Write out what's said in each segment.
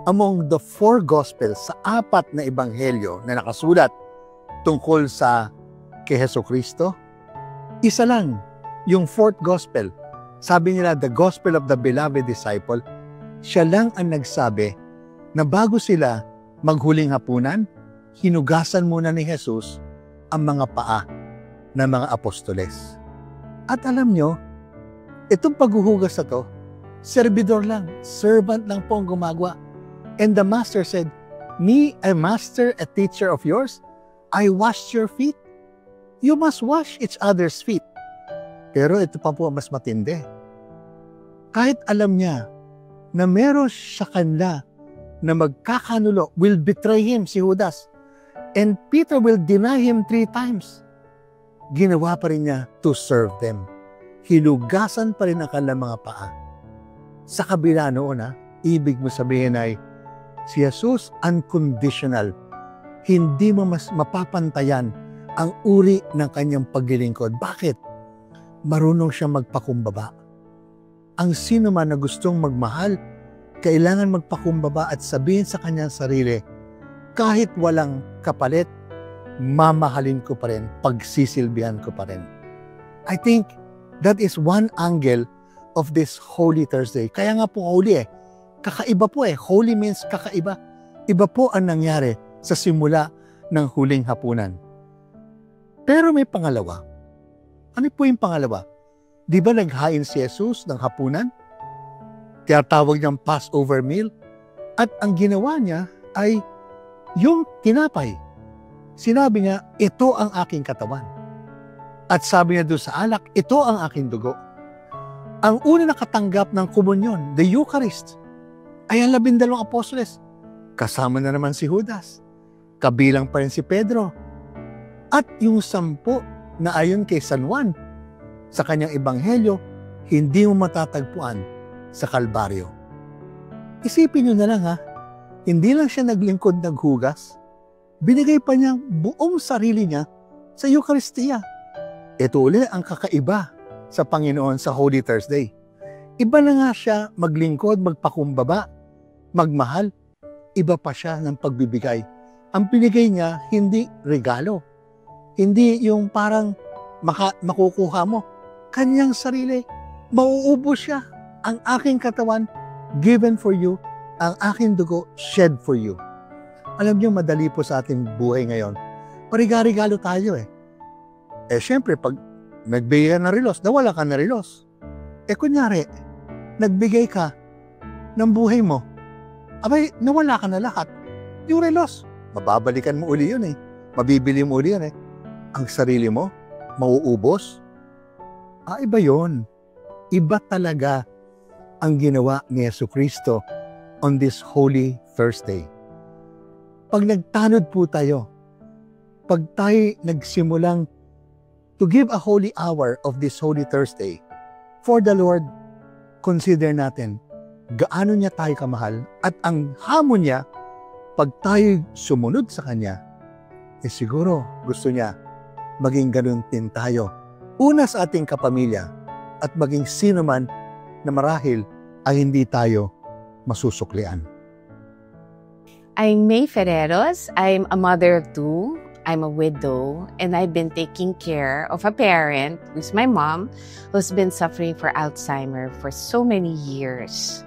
among the 4 Gospels, sa 4 na ebanghelyo na nakasulat tungkol sa kay Jesucristo, isa lang, yung 4th Gospel. Sabi nila, the Gospel of the Beloved Disciple, siya lang ang nagsabi na bago sila maghuling hapunan, hinugasan muna ni Jesus ang mga paa ng mga apostoles. At alam nyo, itong paghuhugas na to, servidor lang, servant lang po ang gumagawa. And the master said, me, a master, a teacher of yours, I washed your feet. You must wash each other's feet. Pero ito pa po mas matindi. Kahit alam niya na meron sa kanila na magkakanulo, will betray him, si Judas. And Peter will deny him 3 times. Ginawa pa rin niya to serve them. Hinugasan pa rin ang kanilang mga paa. Sa kabila noon, ibig mo sabihin ay, si Jesus unconditional. Hindi mo mas mapapantayan ang uri ng kanyang paglilingkod. Bakit? Marunong siya magpakumbaba. Ang sino man na gustong magmahal, kailangan magpakumbaba at sabihin sa kanyang sarili, kahit walang kapalit, mamahalin ko pa rin, pagsisilbihan ko pa rin. I think that is one angle of this Holy Thursday. Kaya nga po holy kakaiba po Holy means kakaiba. Iba po ang nangyari sa simula ng huling hapunan. Pero may pangalawa. Ano po yung pangalawa? Di ba naghain si Jesus ng hapunan? Tinatawag niyang Passover meal. At ang ginawa niya ay yung tinapay. Sinabi niya, ito ang aking katawan. At sabi niya doon sa alak, ito ang aking dugo. Ang una nakatanggap ng komunyon, the Eucharist, ay ang 12 apostoles. Kasama na naman si Judas. Kabilang pa rin si Pedro. At yung 10 na ayon kay San Juan, sa kanyang ebanghelyo, hindi mo matatagpuan sa Kalbaryo. Isipin nyo na lang hindi lang siya naglingkod naghugas, binigay pa niyang buong sarili niya sa Eucharistia. Ito ulit ang kakaiba sa Panginoon sa Holy Thursday. Iba na nga siya maglingkod, magpakumbaba, magmahal. Iba pa siya ng pagbibigay. Ang binigay niya, hindi regalo. Hindi yung parang makukuha mo. Kanyang sarili, mauubos siya. Ang aking katawan, given for you. Ang aking dugo, shed for you. Alam niyo, madali po sa ating buhay ngayon. Pariga-regalo tayo syempre, pag nagbigay ka ng relos, nawala ka ng relos. Kunyari, nagbigay ka ng buhay mo. Abay, nawala ka na lahat. Yung relos, mababalikan mo uli yun Mabibili mo uli yun Ang sarili mo, mauubos. Iba yun. Iba talaga ang ginawa ni Jesucristo on this Holy Thursday. Pag nagtanod po tayo, pag tayo nagsimulang to give a holy hour of this Holy Thursday for the Lord, consider natin gaano niya tayo kamahal at ang hamon niya pag tayo sumunod sa Kanya, siguro gusto niya maging ganun din tayo. Una sa ating kapamilya at maging sino man na marahil ay hindi tayo masusuklian. I'm May Ferreros. I'm a mother of 2. I'm a widow, and I've been taking care of a parent, who's my mom, who's been suffering for Alzheimer for so many years.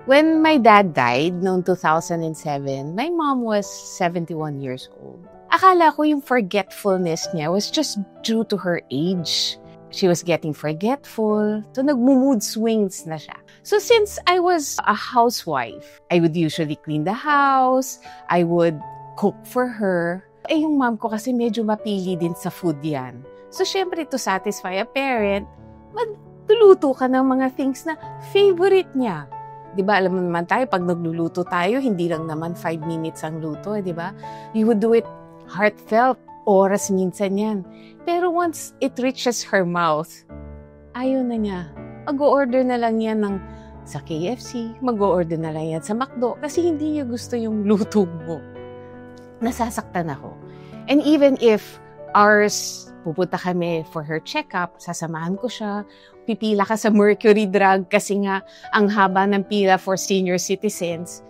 When my dad died noong 2007, my mom was 71 years old. Akala ko yung forgetfulness niya was just due to her age. She was getting forgetful, so nagmo-mood swings na siya. So since I was a housewife, I would usually clean the house, I would cook for her. Yung mom ko kasi medyo mapili din sa food yan. So syempre to satisfy a parent, magluluto ka ng mga things na favorite niya. Diba, alam mo naman tayo, pag nagluluto tayo, hindi lang naman 5 minutes ang luto, diba? You would do it heartfelt, oras minsan yan. Pero once it reaches her mouth, ayaw na niya. Mag-o-order na lang yan sa KFC, mag-o-order na lang yan sa McDo, kasi hindi niya gusto yung luto mo. Nasasaktan ako. And even if pupunta kami for her checkup, sasamahan ko siya, pipila ka sa Mercury drug kasi nga ang haba ng pila for senior citizens,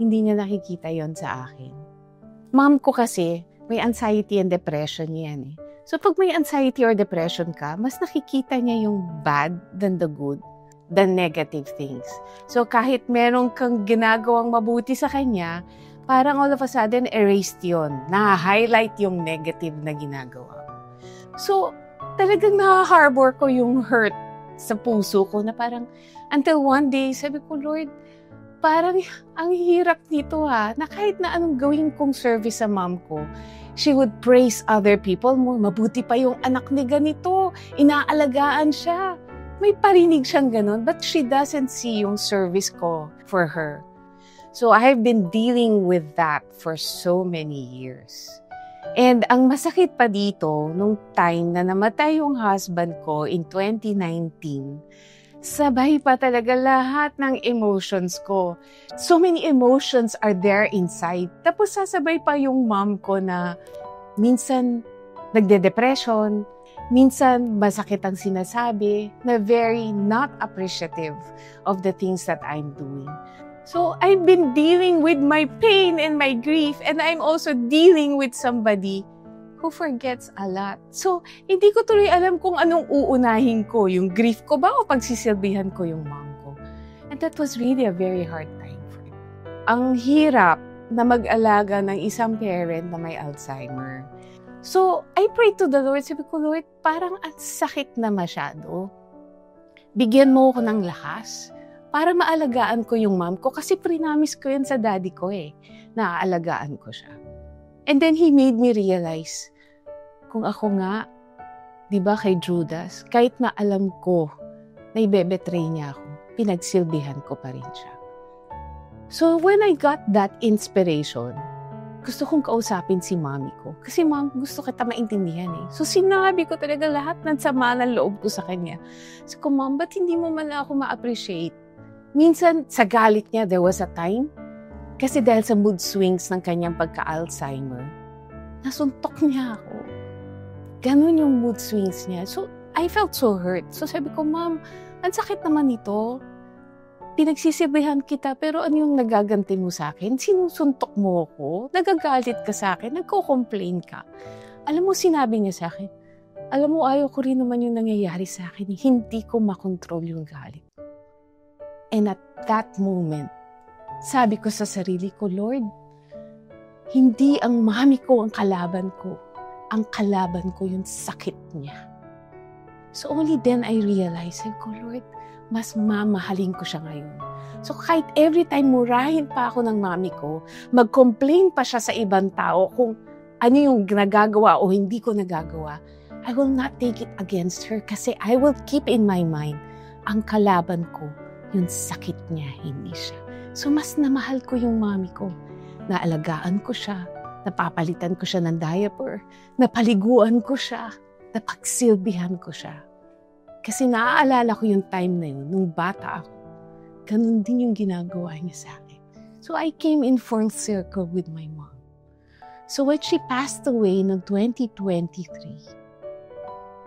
hindi niya nakikita yon sa akin. Mom ko kasi, may anxiety and depression yan eh. So pag may anxiety or depression ka, mas nakikita niya yung bad than the good, than negative things. So kahit meron kang ginagawang mabuti sa kanya, parang all of a sudden erased yon. Na-highlight yung negative na ginagawa. So talagang na-harbor ko yung hurt sa puso ko na parang until one day, sabi ko, Lord, parang ang hirap nito na kahit na anong gawin kong service sa mom ko, she would praise other people more. Mabuti pa yung anak ni ganito, inaalagaan siya. May parinig siyang ganun, but she doesn't see yung service ko for her. So I've been dealing with that for so many years. And ang masakit pa dito, nung time na namatay yung husband ko in 2019, sabay pa talaga lahat ng emotions ko. So many emotions are there inside. Tapos sasabay pa yung mom ko na minsan nagde-depression, minsan masakit ang sinasabi, na very not appreciative of the things that I'm doing. So I've been dealing with my pain and my grief, and I'm also dealing with somebody who forgets a lot. So, hindi ko tuloy alam kung anong uunahin ko, yung grief ko ba o pagsisilbihan ko yung mom ko. And that was really a very hard time for me. Ang hirap na mag-alaga ng isang parent na may Alzheimer. So, I prayed to the Lord. Sabi ko, Lord, parang ang sakit na masyado. Bigyan mo ko ng lakas para maalagaan ko yung mom ko kasi prinamis ko yan sa daddy ko na aalagaan ko siya. And then He made me realize, kung ako nga, di ba kay Judas, kahit na alam ko na ibebetray niya ako, pinagsilbihan ko pa rin siya. So when I got that inspiration, gusto kong kausapin si mami ko. Kasi mom, gusto kita maintindihan So sinabi ko talaga lahat ng sama ng loob ko sa kanya. So ko, mom, ba't hindi mo man ako ma-appreciate? Minsan, sa galit niya, there was a time, kasi dahil sa mood swings ng kanyang pagka-Alzheimer, nasuntok niya ako. Ganun yung mood swings niya. So, I felt so hurt. So, sabi ko, Mom, ang sakit naman ito. Pinagsisibihan kita, pero ano yung nagaganti mo sa akin? Sinusuntok mo ako? Nagagalit ka sa akin? Nagko-complain ka? Alam mo, sinabi niya sa akin, alam mo, ayaw ko rin naman yung nangyayari sa akin. Hindi ko makontrol yung galit. And at that moment, sabi ko sa sarili ko, Lord, hindi ang mami ko ang kalaban ko. Ang kalaban ko yung sakit niya. So only then I realized, ko, Lord, mas mamahalin ko siya ngayon. So kahit every time murahin pa ako ng mami ko, mag-complain pa siya sa ibang tao kung ano yung nagagawa o hindi ko nagagawa, I will not take it against her kasi I will keep in my mind, ang kalaban ko, yung sakit niya, hindi siya. So mas namahal ko yung mami ko. Naalagaan ko siya. Napapalitan ko siya ng diaper, napaliguan ko siya, napagsilbihan ko siya. Kasi naaalala ko yung time na yun, nung bata ako. Ganun din yung ginagawa niya sa akin. So I came in full circle with my mom. So when she passed away noong 2023,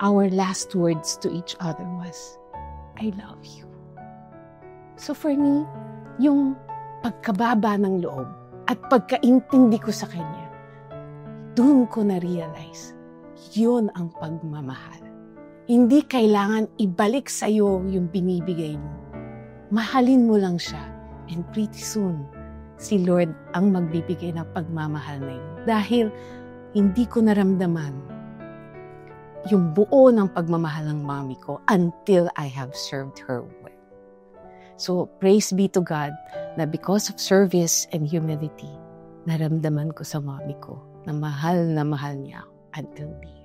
our last words to each other was, I love you. So for me, yung pagkababa ng loob at pagkaintindi ko sa kanya, doon ko na-realize, yun ang pagmamahal. Hindi kailangan ibalik sa'yo yung binibigay mo. Mahalin mo lang siya, and pretty soon, si Lord ang magbibigay ng pagmamahal na yun. Dahil hindi ko naramdaman yung buo ng pagmamahal ng mami ko until I have served her well. So, praise be to God na because of service and humility, naramdaman ko sa mami ko na mahal niya ako until the